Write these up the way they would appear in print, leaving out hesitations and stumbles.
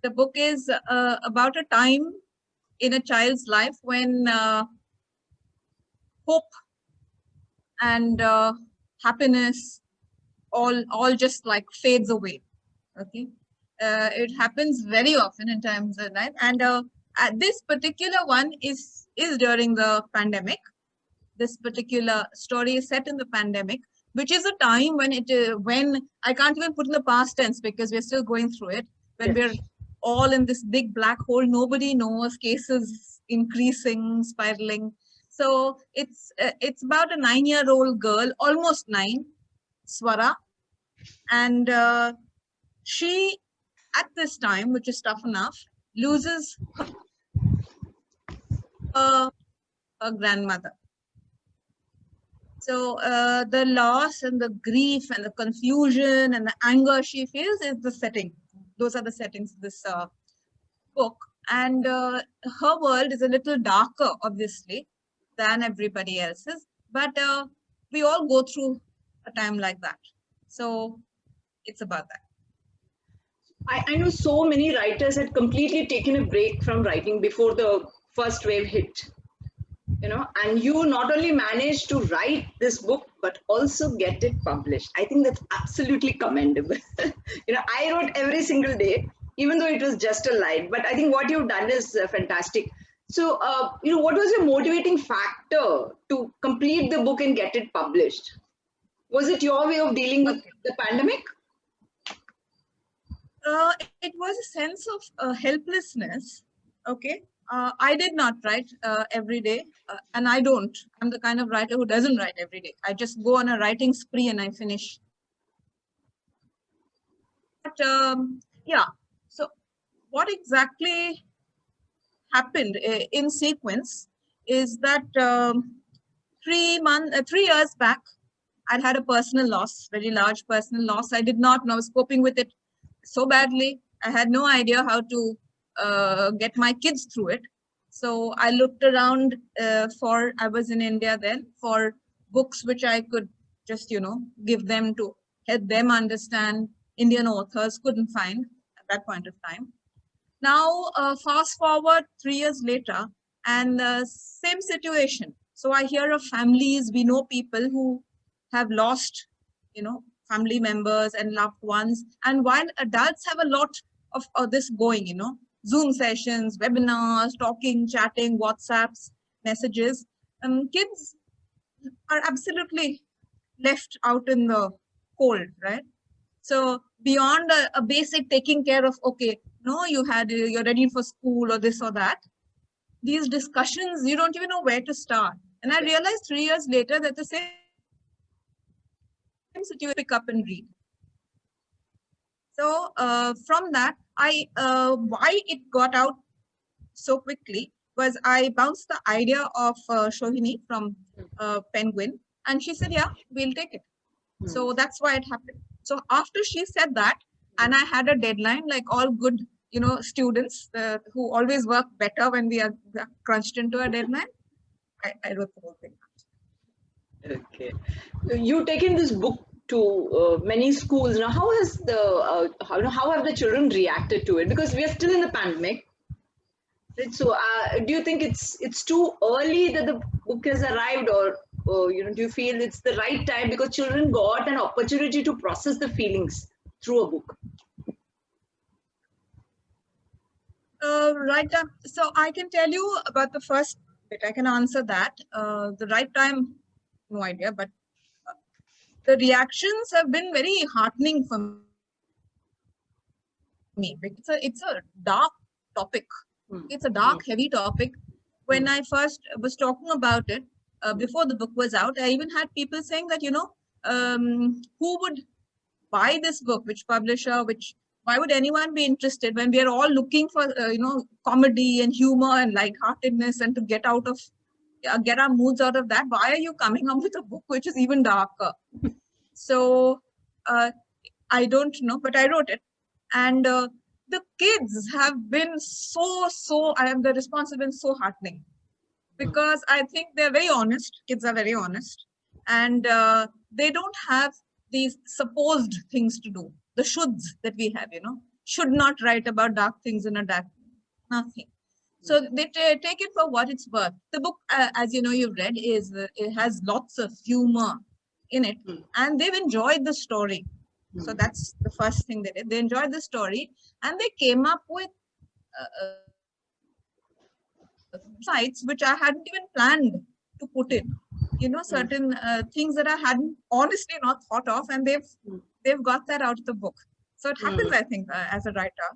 The book is about a time in a child's life when hope and happiness all just like fades away. Okay, it happens very often in times of life, and this particular one is during the pandemic. This particular story is set in the pandemic, which is a time when when I can't even put in the past tense because we're still going through it. When we're all in this big black hole, nobody knows, cases increasing, spiraling. So it's about a 9-year-old girl, almost 9, Swara, and she at this time, which is tough enough, loses her, her grandmother. So the loss and the grief and the confusion and the anger she feels is the setting. Those are the settings of this book. And her world is a little darker, obviously, than everybody else's. But we all go through a time like that. So it's about that. I know so many writers had completely taken a break from writing before the first wave hit. And you not only managed to write this book but also get it published. I think that's absolutely commendable. I wrote every single day, even though it was just a line, but I think what you've done is fantastic. So what was your motivating factor to complete the book and get it published? Was it your way of dealing with the pandemic? It was a sense of helplessness. Okay. I did not write every day, and I don't. I'm the kind of writer who doesn't write every day. I just go on a writing spree and I finish. But yeah, so what exactly happened in sequence is that 3 years back, I'd had a personal loss, very large personal loss. I did not know, I was coping with it so badly. I had no idea how to get my kids through it. So I looked around I was in India then, for books which I could just, give them to help them understand. Indian authors couldn't find at that point of time. Now, fast forward 3 years later, and same situation. So I hear of families, we know people who have lost, family members and loved ones. And while adults have a lot of this going, Zoom sessions, webinars, talking, chatting, WhatsApps, messages, kids are absolutely left out in the cold, right? So beyond a basic taking care of, okay, no, you're ready for school or this or that, these discussions, you don't even know where to start. And I realized 3 years later that the same situation, pick up and read. So from that, why it got out so quickly was I bounced the idea of Shohini from Penguin, and she said, yeah, we'll take it. So that's why it happened. So after she said that, and I had a deadline, like all good, students who always work better when we are crunched into a deadline, I wrote the whole thing. Okay. You've taken this book to many schools. Now, how has how have the children reacted to it? Because we are still in the pandemic. Right? So, do you think it's too early that the book has arrived, or do you feel it's the right time because children got an opportunity to process the feelings through a book? Right. So I can tell you about the first bit. I can answer that. The right time, no idea, but the reactions have been very heartening for me. It's a dark topic. It's a dark, heavy topic. When I first was talking about it, before the book was out, I even had people saying that, who would buy this book, which publisher, why would anyone be interested when we are all looking for, comedy and humor and lightheartedness and to get our moods out of that? Why are you coming up with a book which is even darker? So I don't know, but I wrote it. And the kids have been the response has been so heartening, because I think they're very honest. Kids are very honest, and they don't have these supposed things to do, the shoulds that we have, should not write about dark things in a dark, nothing. So they take it for what it's worth. The book, as you know, you've read, it has lots of humor in it, and they've enjoyed the story. So that's the first thing they did. They enjoyed the story, and they came up with sites which I hadn't even planned to put in. You know, certain things that I hadn't honestly not thought of, and they've got that out of the book. So it happens, I think, as a writer,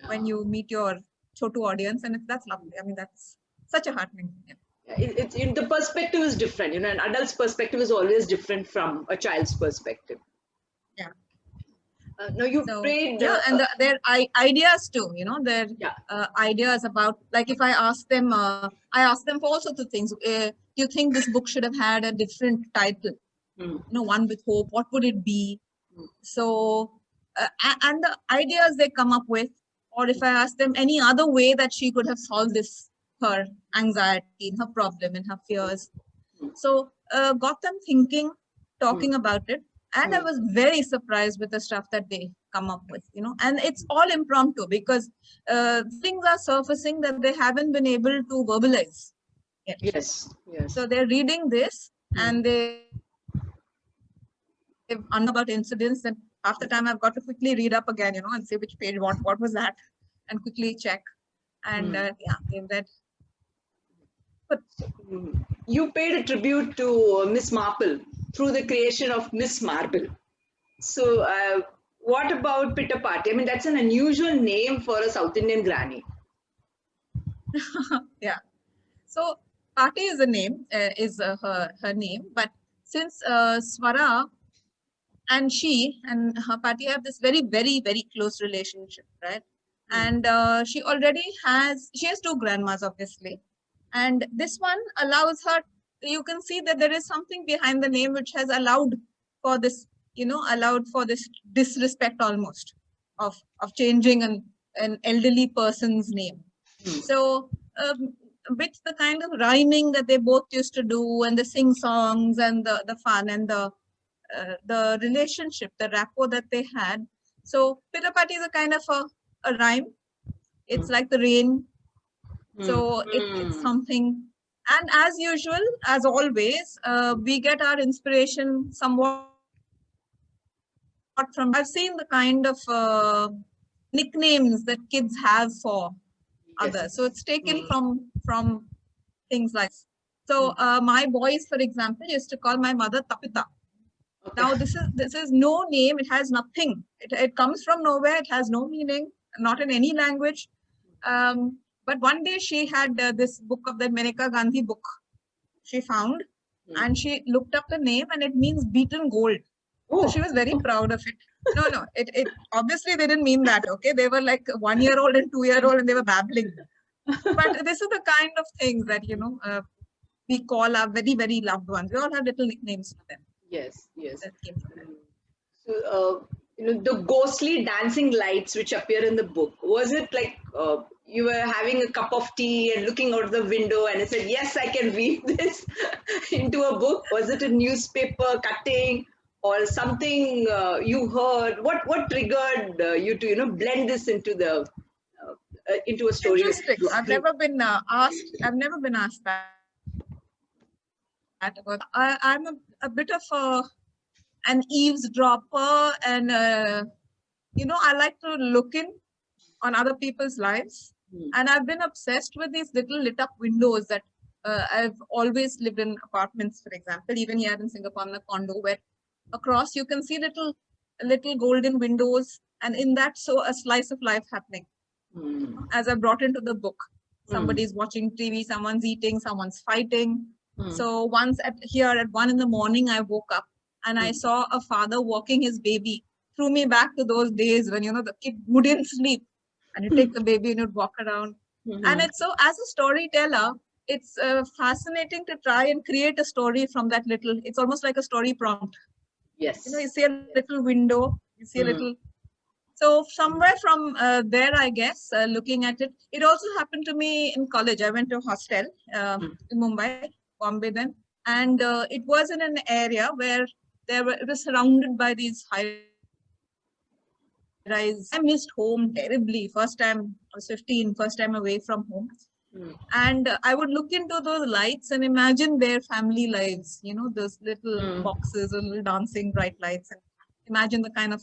when you meet your Chotu audience, and that's lovely. I mean, that's such a heartening thing. It's the perspective is different. You know, an adult's perspective is always different from a child's perspective. Yeah. Now you prayed. And their ideas too. You know, their ideas about, like, if I ask them for all sorts of things. Do you think this book should have had a different title? You know, one with hope. What would it be? So, and the ideas they come up with, or if I ask them any other way that she could have solved this, her anxiety, her problem, and her fears. So, got them thinking, talking about it. And I was very surprised with the stuff that they come up with, you know, and it's all impromptu because things are surfacing that they haven't been able to verbalize yet. Yes. So they're reading this and they've unknown about incidents, and half the time I've got to quickly read up again, you know, and say which page, what was that, and quickly check. And they've read. But you paid a tribute to Miss Marple through the creation of Miss Marble. So what about Pitta Party? I mean, that's an unusual name for a South Indian granny. Yeah. So Party is a name, her name. But since Swara and she and her Party have this very, very, very close relationship, right? And she has two grandmas, obviously. And this one allows her, you can see that there is something behind the name which has allowed for this, you know, disrespect almost of changing an elderly person's name. So with the kind of rhyming that they both used to do, and the sing songs and the fun and the relationship, the rapport that they had. So Pitta Party is a kind of a rhyme. It's like the rain. So it's something, and as usual, as always, we get our inspiration somewhat from, I've seen the kind of nicknames that kids have for others. So it's taken from things like, so my boys, for example, used to call my mother Tapita. Okay. Now this is no name, it has nothing. It comes from nowhere, it has no meaning, not in any language. But one day she had this book of the Maneka Gandhi book she found, and she looked up the name, and it means beaten gold. So she was very proud of it. No, it obviously they didn't mean that. Okay, they were like 1-year-old and 2-year-old, and they were babbling. But this is the kind of things that, you know, we call our very, very loved ones. We all have little nicknames for them. Yes. That came from them. So you know, the ghostly dancing lights which appear in the book, was it like you were having a cup of tea and looking out the window and I said, yes, I can read this into a book? Was it a newspaper cutting or something you heard? What triggered you to, you know, blend this into the into a story? Interesting. I've never been asked that. I'm a bit of an eavesdropper, and you know, I like to look in on other people's lives, and I've been obsessed with these little lit up windows that I've always lived in apartments, for example, even here in Singapore in a condo, where across you can see little golden windows, and in that, so a slice of life happening. As I brought into the book, somebody's watching TV, someone's eating, someone's fighting. So once at 1 in the morning, I woke up and I saw a father walking his baby. Threw me back to those days when, you know, the kid wouldn't sleep, and you take the baby and you'd walk around. And it's so, as a storyteller, it's fascinating to try and create a story from that little, it's almost like a story prompt. Yes. You know, you see a little window, you see a little. So somewhere from there, I guess, looking at it, it also happened to me in college. I went to a hostel in Mumbai, Bombay then, and it was in an area where it was surrounded by these high I missed home terribly. First time I was 15, first time away from home. And I would look into those lights and imagine their family lives, you know, those little boxes or little dancing bright lights, and imagine the kind of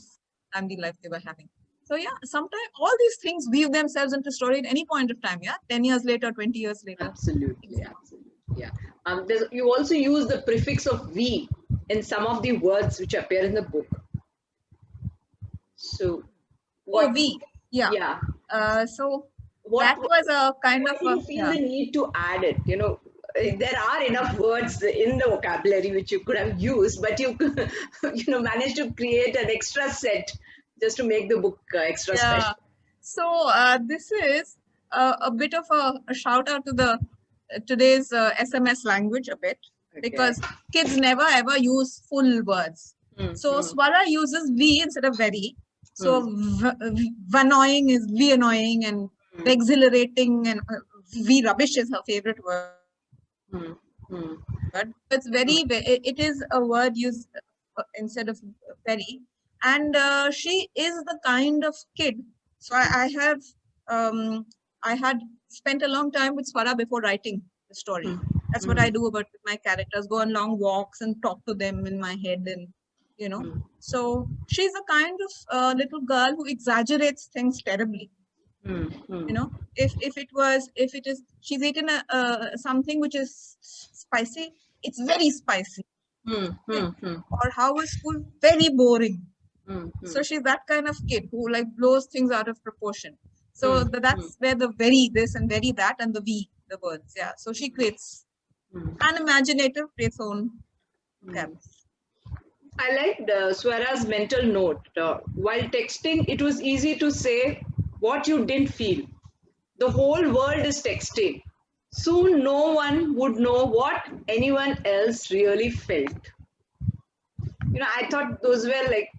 family life they were having. So yeah, sometimes all these things weave themselves into story at any point of time. Yeah, 10 years later, 20 years later. Absolutely, absolutely. Yeah. You also use the prefix of "we" in some of the words which appear in the book. So, Oh, we. Yeah. Yeah. So that was a kind of you feel the need to add it? You know, there are enough words in the vocabulary which you could have used, but you managed to create an extra set just to make the book extra special. So this is a bit of a shout out to the today's SMS language a bit, because kids never ever use full words. So Swara uses we instead of very. So annoying is we annoying, and exhilarating, and we rubbish is her favorite word. It's very, it is a word used instead of very. And she is the kind of kid. So I had spent a long time with Swara before writing the story. That's what I do about with my characters, go on long walks and talk to them in my head, and you know. So she's a kind of little girl who exaggerates things terribly. You know, if it is she's eaten something which is spicy, it's very spicy. Or how is school very boring. So she's that kind of kid who like blows things out of proportion. So that's where the very this and very that and the we, the words. Yeah. So she creates an imaginative, creates her own characters. I liked Swara's mental note. While texting, it was easy to say what you didn't feel. The whole world is texting. Soon no one would know what anyone else really felt. You know, I thought those were like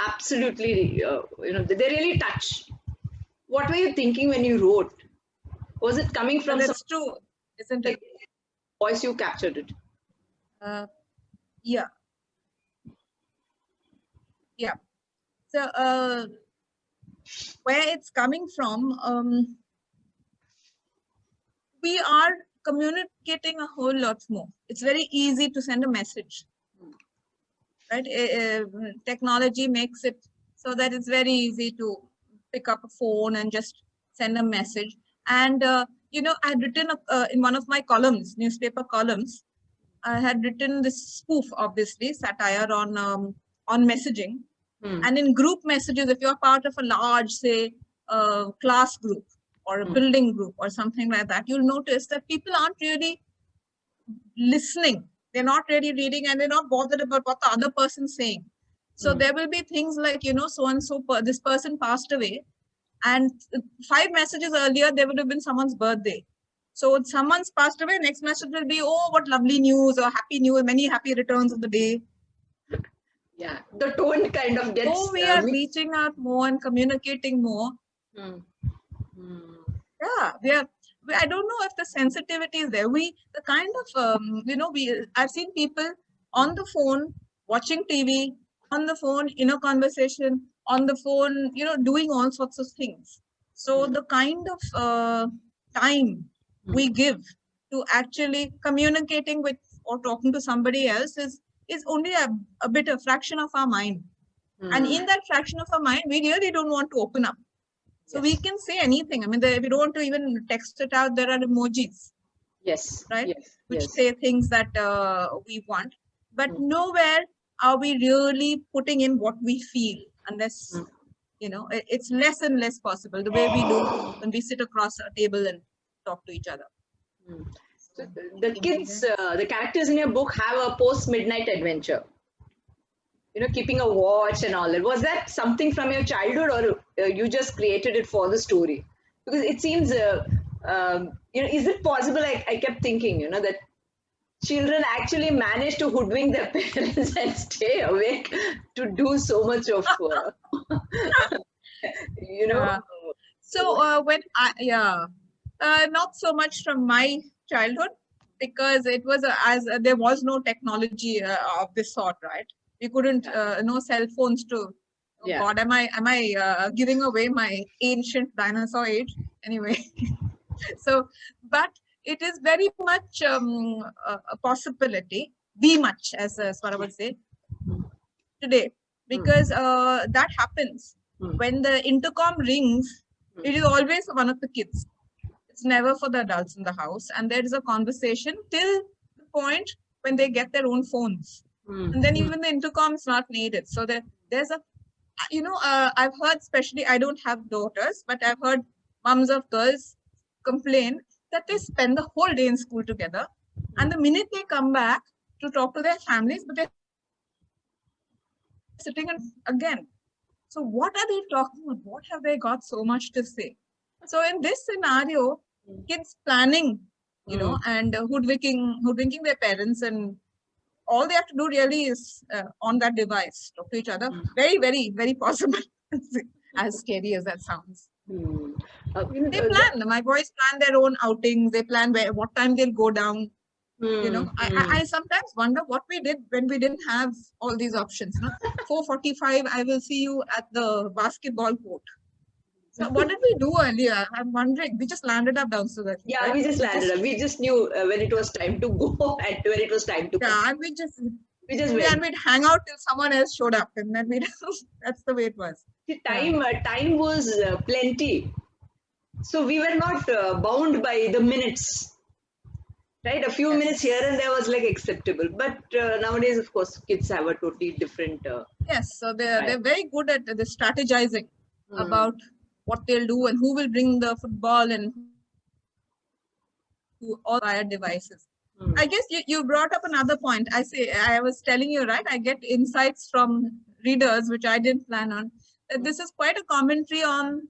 absolutely, they really touch. What were you thinking when you wrote? Was it coming from That's true, isn't it? Voice you captured it? Yeah. Yeah. So where it's coming from, we are communicating a whole lot more. It's very easy to send a message, right? Technology makes it so that it's very easy to pick up a phone and just send a message. And you know, I had written in one of my columns, newspaper columns, I had written this spoof, obviously, satire on messaging. And in group messages, if you're part of a large, say, class group or a building group or something like that, you'll notice that people aren't really listening. They're not really reading, and they're not bothered about what the other person's saying. So there will be things like, you know, so-and-so, this person passed away, and 5 messages earlier, there would have been someone's birthday. So someone's passed away, next message will be, oh, what lovely news, or happy news, many happy returns of the day. Yeah, the tone kind of gets... Oh, we are reaching out more and communicating more. Yeah, I don't know if the sensitivity is there. The kind of, you know, I've seen people on the phone, watching TV, on the phone, in a conversation, on the phone, you know, doing all sorts of things. So the kind of time we give to actually communicating with or talking to somebody else is only a bit, a fraction of our mind. And in that fraction of our mind, we really don't want to open up. So we can say anything. I mean, we don't want to even text it out. There are emojis. Yes. Right? Which say things that we want. But nowhere are we really putting in what we feel, unless, you know, it's less and less possible, the way we do when we sit across a table and talk to each other. So the kids, the characters in your book have a post-midnight adventure. You know, keeping a watch and all that. Was that something from your childhood, or you just created it for the story? Because it seems, you know, is it possible? I kept thinking, you know, that children actually manage to hoodwink their parents and stay awake to do so much of, you know. So when not so much from my childhood, because it was there was no technology of this sort, right? We couldn't, no cell phones to Oh God, am I giving away my ancient dinosaur age? Anyway, so, but it is very much a possibility, be much as what I would say today, because that happens when the intercom rings. It is always one of the kids. It's never for the adults in the house, and there is a conversation till the point when they get their own phones, and then even the intercom is not needed. So there's a, I've heard, especially, I don't have daughters, but I've heard moms of girls complain that they spend the whole day in school together, and the minute they come back to talk to their families, but they're sitting and again. So what are they talking about? What have they got so much to say? So in this scenario, kids planning, and hoodwinking their parents, and all they have to do really is on that device, talk to each other. Very, very, very possible. As scary as that sounds. They plan. My boys plan their own outings. They plan what time they'll go down. I sometimes wonder what we did when we didn't have all these options. 4:45, I will see you at the basketball court. So what did we do earlier? I'm wondering. We just landed up downstairs. Yeah, right? we just landed up. We just knew when it was time to go and when it was time to come. Yeah, and we just went. And we'd hang out till someone else showed up, and then that's the way it was. The time was plenty, so we were not bound by the minutes. Right, a few minutes here and there was like acceptable, but nowadays, of course, kids have a totally different. Yes, so they're very good at the strategizing about what they'll do and who will bring the football and all via devices. I guess you brought up another point. I was telling you, right? I get insights from readers which I didn't plan on. This is quite a commentary on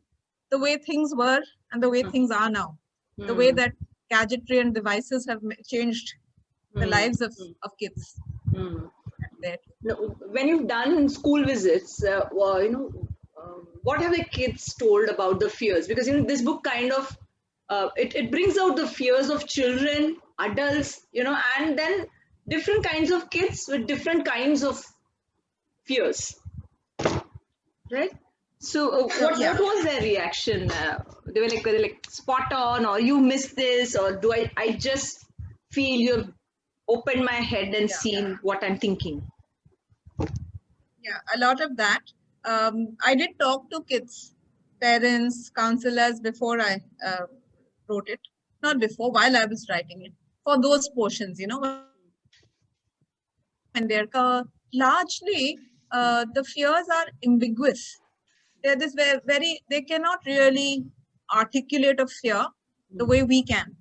the way things were and the way things are now. The way that gadgetry and devices have changed the lives of kids. When you've done school visits, what have the kids told about the fears? Because this book kind of it brings out the fears of children, adults, and then different kinds of kids with different kinds of fears, right? So what was their reaction? They were like spot on, or you missed this, or do I just feel you've opened my head and seen what I'm thinking? Yeah, a lot of that. I did talk to kids, parents, counselors before I wrote it. Not before, while I was writing it. For those portions, and they're largely the fears are ambiguous. They're this they cannot really articulate a fear the way we can,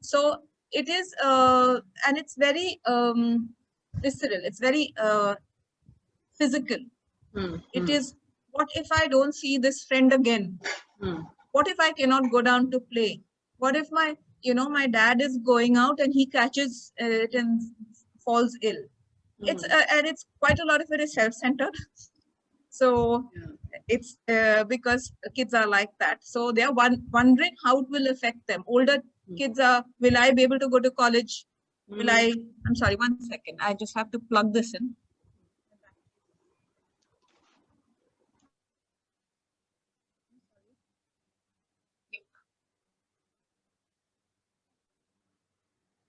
So it is, and it's very visceral. It's very physical. It is, what if I don't see this friend again? What if I cannot go down to play? What if my dad is going out and he catches it and falls ill? It's and it's quite a lot of it is self-centered. So it's because kids are like that. So they are wondering how it will affect them. Older kids are, will I be able to go to college? I'm sorry, 1 second. I just have to plug this in.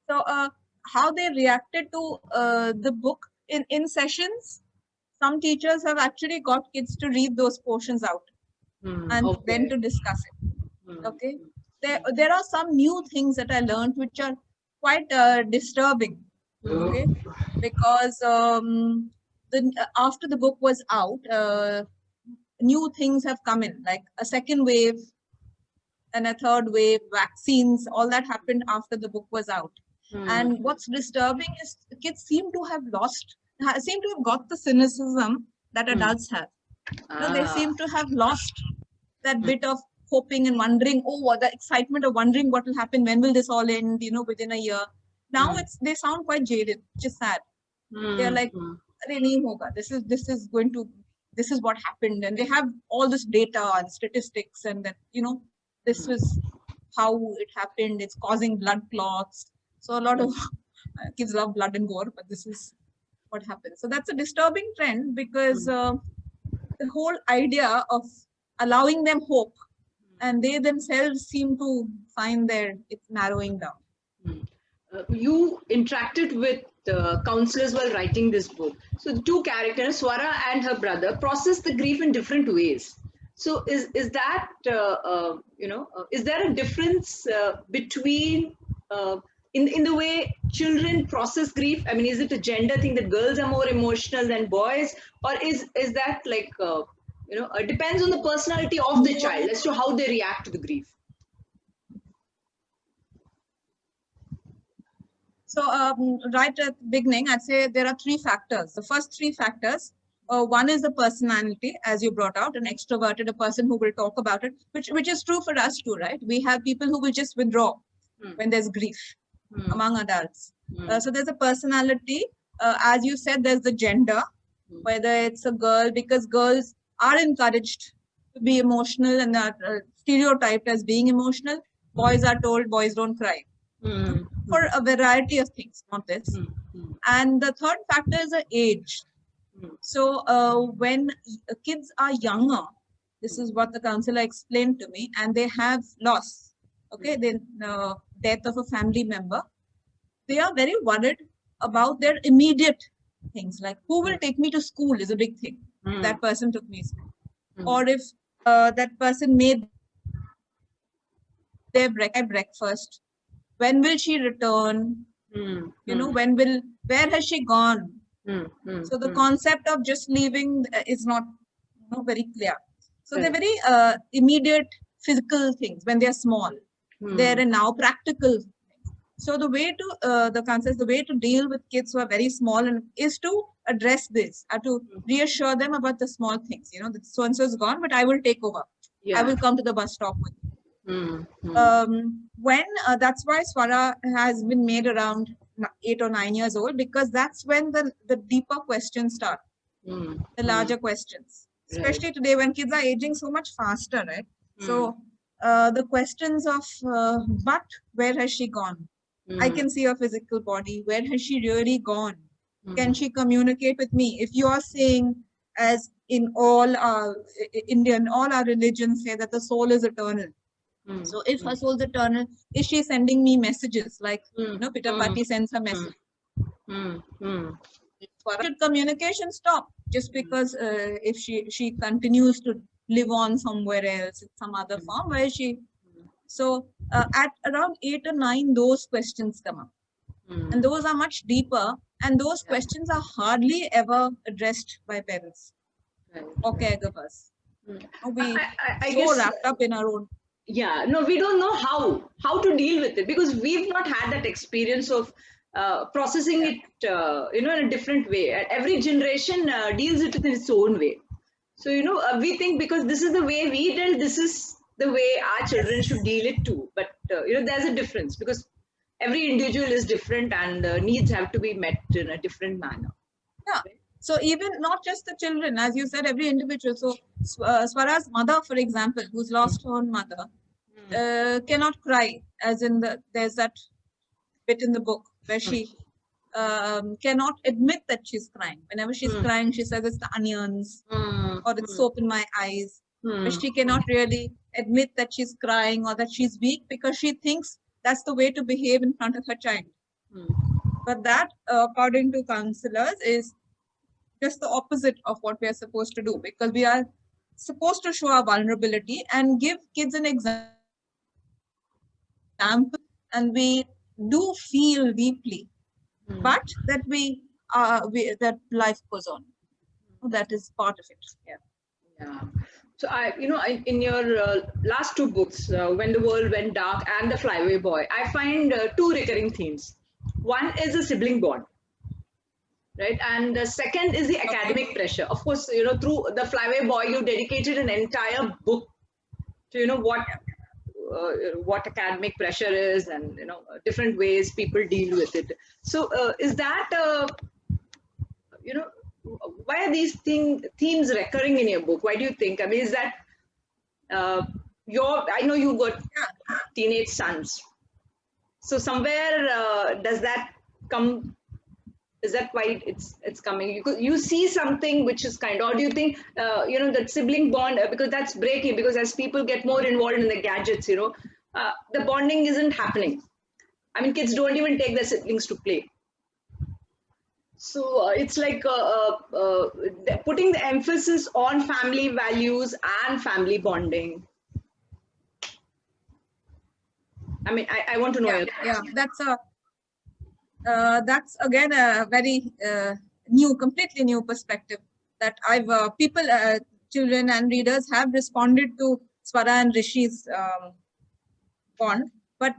So how they reacted to the book in sessions, some teachers have actually got kids to read those portions out and then to discuss it. Okay. There are some new things that I learned which are quite disturbing. Okay. Because after the book was out, new things have come in, like a second wave and a third wave, vaccines, all that happened after the book was out. And what's disturbing is kids seem to have got the cynicism that adults have. They seem to have lost that bit of hoping and wondering, the excitement of wondering what will happen, when will this all end, within a year. Now they sound quite jaded, which is sad. They're like, this is what happened. And they have all this data and statistics, and that, this was how it happened. It's causing blood clots. So a lot of kids love blood and gore, but this is what happens. So that's a disturbing trend because the whole idea of allowing them hope, and they themselves seem to find it's narrowing down. You interacted with counselors while writing this book. So the two characters, Swara and her brother, process the grief in different ways. So is that is there a difference between in the way children process grief? I mean, is it a gender thing that girls are more emotional than boys, or is that like it depends on the personality of the child as to how they react to the grief? So right at the beginning, I'd say there are three factors. The first three factors, one is the personality, as you brought out, an extroverted, a person who will talk about it, which is true for us too, right? We have people who will just withdraw when there's grief among adults. So there's a personality. As you said, there's the gender, whether it's a girl, because girls are encouraged to be emotional and are stereotyped as being emotional. Boys are told boys don't cry. For a variety of things, not this. And the third factor is the age. So when kids are younger, this is what the counselor explained to me, and they have loss, okay, the death of a family member, they are very worried about their immediate things, like who will take me to school is a big thing. That person took me to school. Or if that person made their breakfast, when will she return? Where has she gone? So the concept of just leaving is not very clear. So they're very immediate physical things when they're small. They're now practical things. So the way to the way to deal with kids who are very small is to address this, to reassure them about the small things. That so and so is gone, but I will take over. I will come to the bus stop with you. When that's why Swara has been made around 8 or 9 years old, because that's when the deeper questions start, the larger questions, especially today when kids are aging so much faster, right? So the questions of but where has she gone? I can see her physical body. Where has she really gone? Can she communicate with me? If you are saying, as in all our religions say, that the soul is eternal. So if her soul is eternal, is she sending me messages like Peter Patti sends her message? Should communication stop just because if she continues to live on somewhere else in some other form? Where is she? So at around 8 or 9, those questions come up, and those are much deeper, and those questions are hardly ever addressed by parents or caregivers. We so wrapped up in our own. Yeah, no, we don't know how to deal with it, because we've not had that experience of processing it, in a different way. Every generation deals it in its own way. So, we think because this is the way we dealt, this is the way our children should deal it too. But, there's a difference, because every individual is different, and needs have to be met in a different manner. Yeah. So even not just the children, as you said, every individual. So Swara's mother, for example, who's lost her own mother, cannot cry, as in there's that bit in the book where she cannot admit that she's crying. Whenever she's crying, she says it's the onions or it's soap in my eyes. But she cannot really admit that she's crying or that she's weak, because she thinks that's the way to behave in front of her child. But that, according to counselors, is just the opposite of what we are supposed to do, because we are supposed to show our vulnerability and give kids an example, and we do feel deeply, but that that life goes on. That is part of it. Yeah. So in your last two books, When the World Went Dark and The Flyaway Boy, I find two recurring themes. One is the sibling bond, right? And the second is the academic pressure. Of course, through The Flyaway Boy, you dedicated an entire book to, what academic pressure is, and, different ways people deal with it. So is that, why are these themes recurring in your book? Why do you think? I mean, is that I know you got teenage sons. So somewhere does that come Is that why it's coming? You see something which is kind of, or do you think, that sibling bond, because that's breaking, because as people get more involved in the gadgets, the bonding isn't happening. I mean, kids don't even take their siblings to play. So it's like putting the emphasis on family values and family bonding. I mean, I want to know. Yeah, that's again a very completely new perspective that people, children and readers have responded to Swara and Rishi's bond, but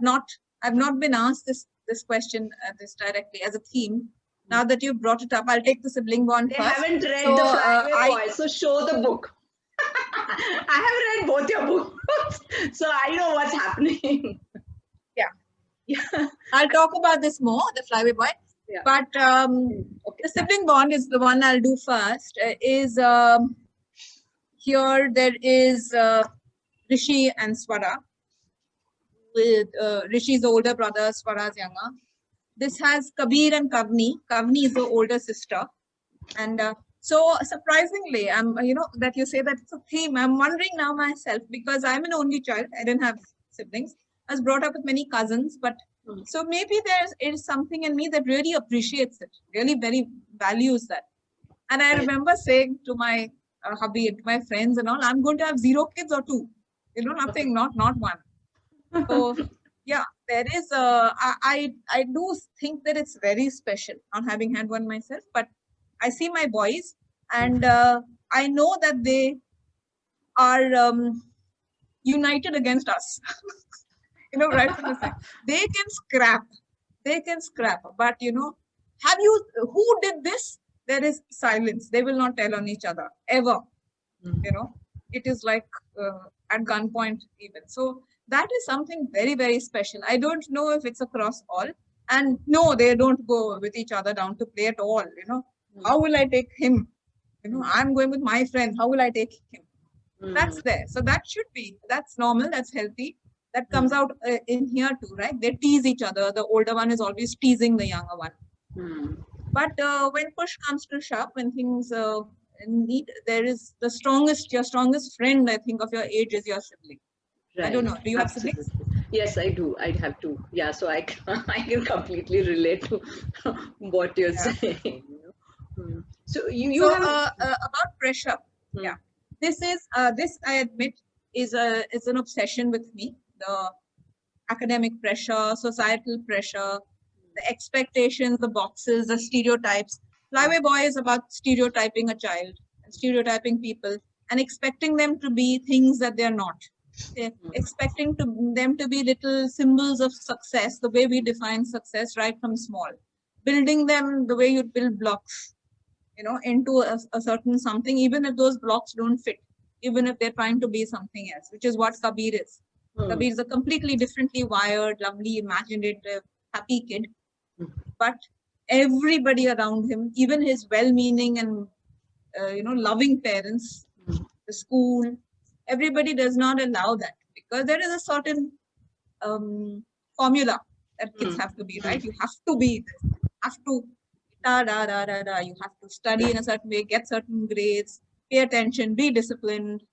I've not been asked this question this directly as a theme. Now that you brought it up, I'll take the sibling bond They first. haven't read The Flyaway Boy, so show the book. I have read both your books, so I know what's happening. Yeah. I'll talk about this more, The Flyaway Boy. Yeah. But the sibling bond is the one I'll do first. Here there is Rishi and Swara, with Rishi's older brother, Swara's younger. This has Kabir and Kavni. Kavni is the older sister. And so surprisingly, that you say that it's a theme. I'm wondering now myself, because I'm an only child. I didn't have siblings. I was brought up with many cousins, but so maybe there is something in me that really appreciates it, really very values that. And I remember saying to my hubby and my friends and all, I'm going to have 0 kids or 2, nothing, not 1. So yeah, there is I do think that it's very special, not having had one myself, but I see my boys and I know that they are united against us. Right from the start. They can scrap, but who did this? There is silence. They will not tell on each other ever. It is like at gunpoint even. So that is something very, very special. I don't know if it's across all. And no, they don't go with each other down to play at all. How will I take him? I'm going with my friends. How will I take him? That's there. So that's normal. That's healthy. That comes out in here too, right? They tease each other. The older one is always teasing the younger one. But when push comes to shove, when things need, there is your strongest friend, I think, of your age is your sibling. Right. I don't know. Do you have siblings? Yes, I do. I have 2. Yeah, so I can completely relate to what you're saying. So you have about pressure. Yeah, this I admit is an obsession with me. The academic pressure, societal pressure, the expectations, the boxes, the stereotypes. Flyaway Boy is about stereotyping a child, and stereotyping people, and expecting them to be things that they're not. Expecting them to be little symbols of success, the way we define success right from small. Building them the way you build blocks, into a certain something, even if those blocks don't fit, even if they're trying to be something else, which is what Kabir is. Kabir is a completely differently wired, lovely, imaginative, happy kid. But everybody around him, even his well-meaning and loving parents, the school, everybody does not allow that, because there is a certain formula that kids have to be, right? You have to be this, have to you have to study in a certain way, get certain grades, pay attention, be disciplined.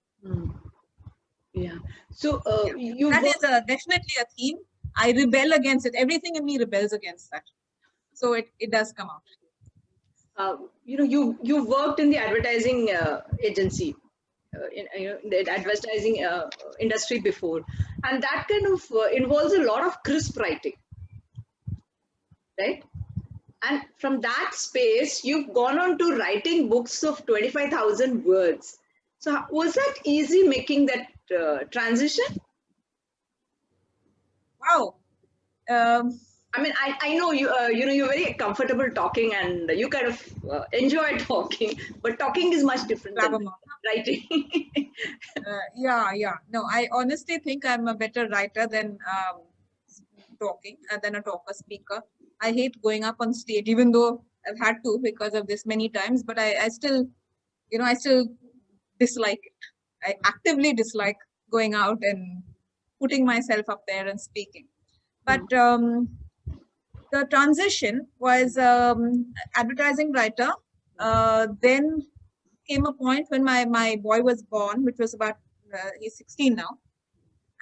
Yeah. So that is definitely a theme. I rebel against it. Everything in me rebels against that. So it does come out. You worked in the advertising agency, in the advertising industry before, and that kind of involves a lot of crisp writing, right? And from that space, you've gone on to writing books of 25,000 words. So was that easy making that transition? Wow. I mean, I know you're very comfortable talking and you kind of enjoy talking, but talking is much different than writing. Yeah. No, I honestly think I'm a better writer than talking, than a talker speaker. I hate going up on stage, even though I've had to because of this many times, but I still, I still dislike it. I actively dislike going out and putting myself up there and speaking. But the transition was advertising writer. Then came a point when my boy was born, which was about, he's 16 now.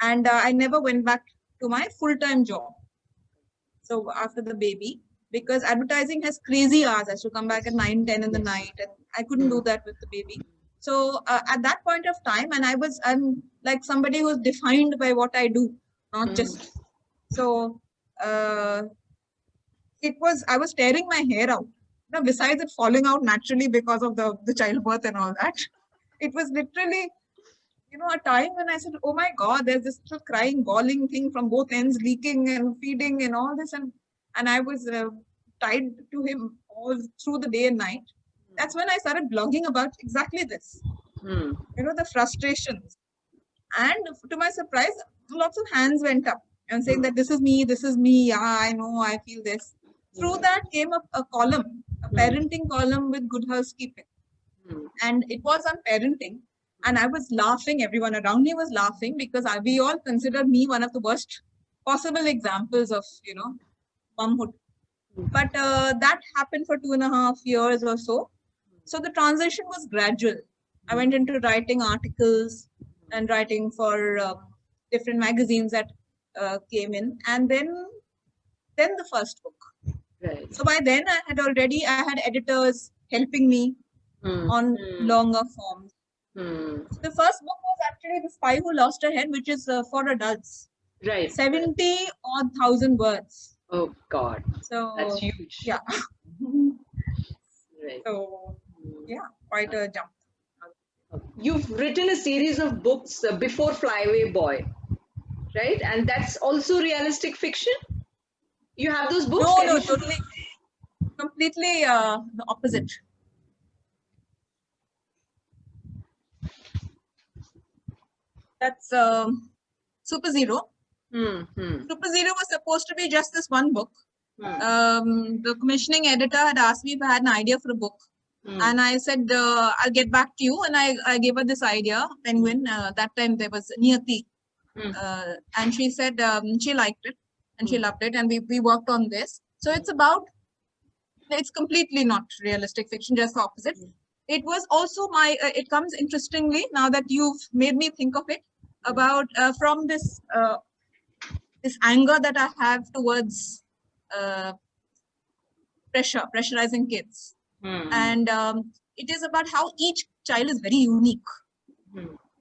And I never went back to my full-time job. So after the baby, because advertising has crazy hours, I should come back at 9, 10 in the night, and I couldn't do that with the baby. So at that point of time, and I'm like somebody who's defined by what I do, not just. So I was tearing my hair out. Now, besides it falling out naturally because of the childbirth and all that, it was literally, a time when I said, oh my God, there's this little crying, bawling thing from both ends, leaking and feeding and all this. And I was tied to him all through the day and night. That's when I started blogging about exactly this, the frustrations. And to my surprise, lots of hands went up and saying that this is me, yeah, I know, I feel this. Through that came a column, a parenting column with Good Housekeeping. And it was on parenting. And I was laughing, everyone around me was laughing because we all considered me one of the worst possible examples of, momhood. But that happened for 2.5 years or so. So the transition was gradual. I went into writing articles and writing for different magazines that came in. And then the first book. Right. So by then I had editors helping me on longer forms. So the first book was actually The Spy Who Lost Her Head, which is for adults. Right. 70,000 words. Oh God. So that's huge. Yeah. Right. So yeah, quite a jump. You've written a series of books before Flyaway Boy, right? And that's also realistic fiction. You have those books? No, totally, completely the opposite. That's Super Zero. Super Zero was supposed to be just this one book. The commissioning editor had asked me if I had an idea for a book. And I said, I'll get back to you. And I gave her this idea, Penguin. That time there was Niyati. And she said she liked it and she loved it. And we worked on this. So it's completely not realistic fiction, just the opposite. It was also it comes interestingly, now that you've made me think of it, about from this anger that I have towards pressurizing kids. And it is about how each child is very unique.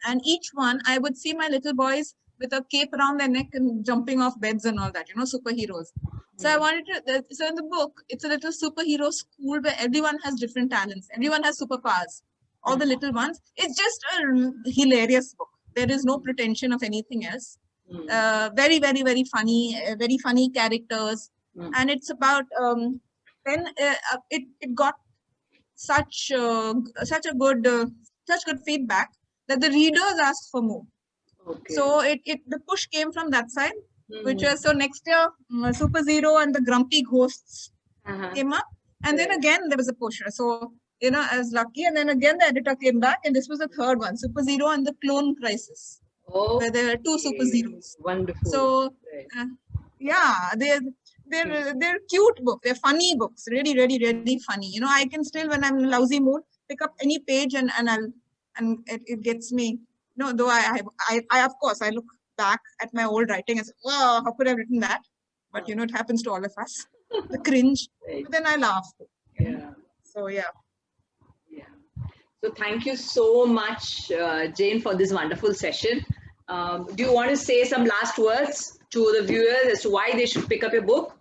And each one, I would see my little boys with a cape around their neck and jumping off beds and all that, superheroes. So I wanted to, so in the book, it's a little superhero school where everyone has different talents. Everyone has superpowers, all the little ones. It's just a hilarious book. There is no pretension of anything else. Very, very, very funny characters. And it's about, then it got such good feedback that the readers asked for more. Okay. So the push came from that side, which was, so next year Super Zero and the Grumpy Ghosts came up, and then again there was a push. So I was lucky, and then again the editor came back, and this was the third one, Super Zero and the Clone Crisis, where there were 2 Super Zeros. Wonderful. So yeah, they're cute books. They're funny books. Really, really, really funny. I can still, when I'm in a lousy mood, pick up any page and it gets me. Though I of course I look back at my old writing and say, wow, how could I have written that? But it happens to all of us. The cringe. But then I laugh. Yeah. So yeah. Yeah. So thank you so much, Jane, for this wonderful session. Do you want to say some last words to the viewers as to why they should pick up your book?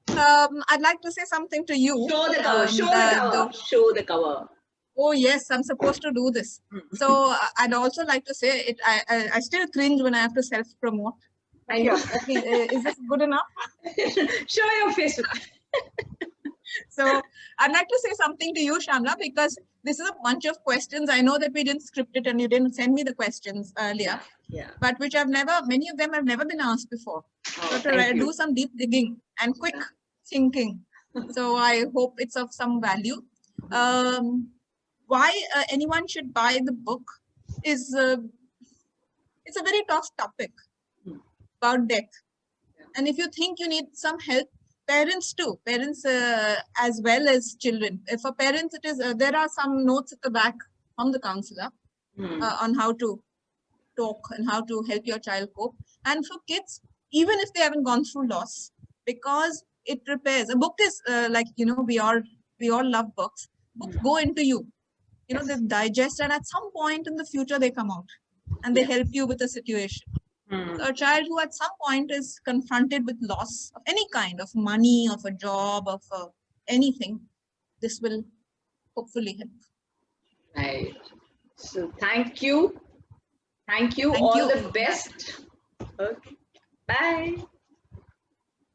I'd like to say something to you. Show the cover. Show the cover. Oh yes, I'm supposed to do this. So I'd also like to say it. I still cringe when I have to self-promote. I know. Is this good enough? Show your face. So I'd like to say something to you, Shamla, because this is a bunch of questions. I know that we didn't script it and you didn't send me the questions earlier. Yeah. But many of them have never been asked before. So to do some deep digging and quick thinking. So I hope it's of some value. Why anyone should buy the book is it's a very tough topic about death. And if you think you need some help, parents too, parents as well as children. For parents, it is there are some notes at the back from the counselor on how to talk and how to help your child cope. And for kids, even if they haven't gone through loss, because it prepares. A book is like, you know, we all love books. Books go into you. You know, they digest, and at some point in the future they come out and they help you with a situation. So a child who at some point is confronted with loss of any kind, of money, of a job, of anything, this will hopefully help. Right. So thank you. Thank you. Thank All you. the best. Okay. Bye.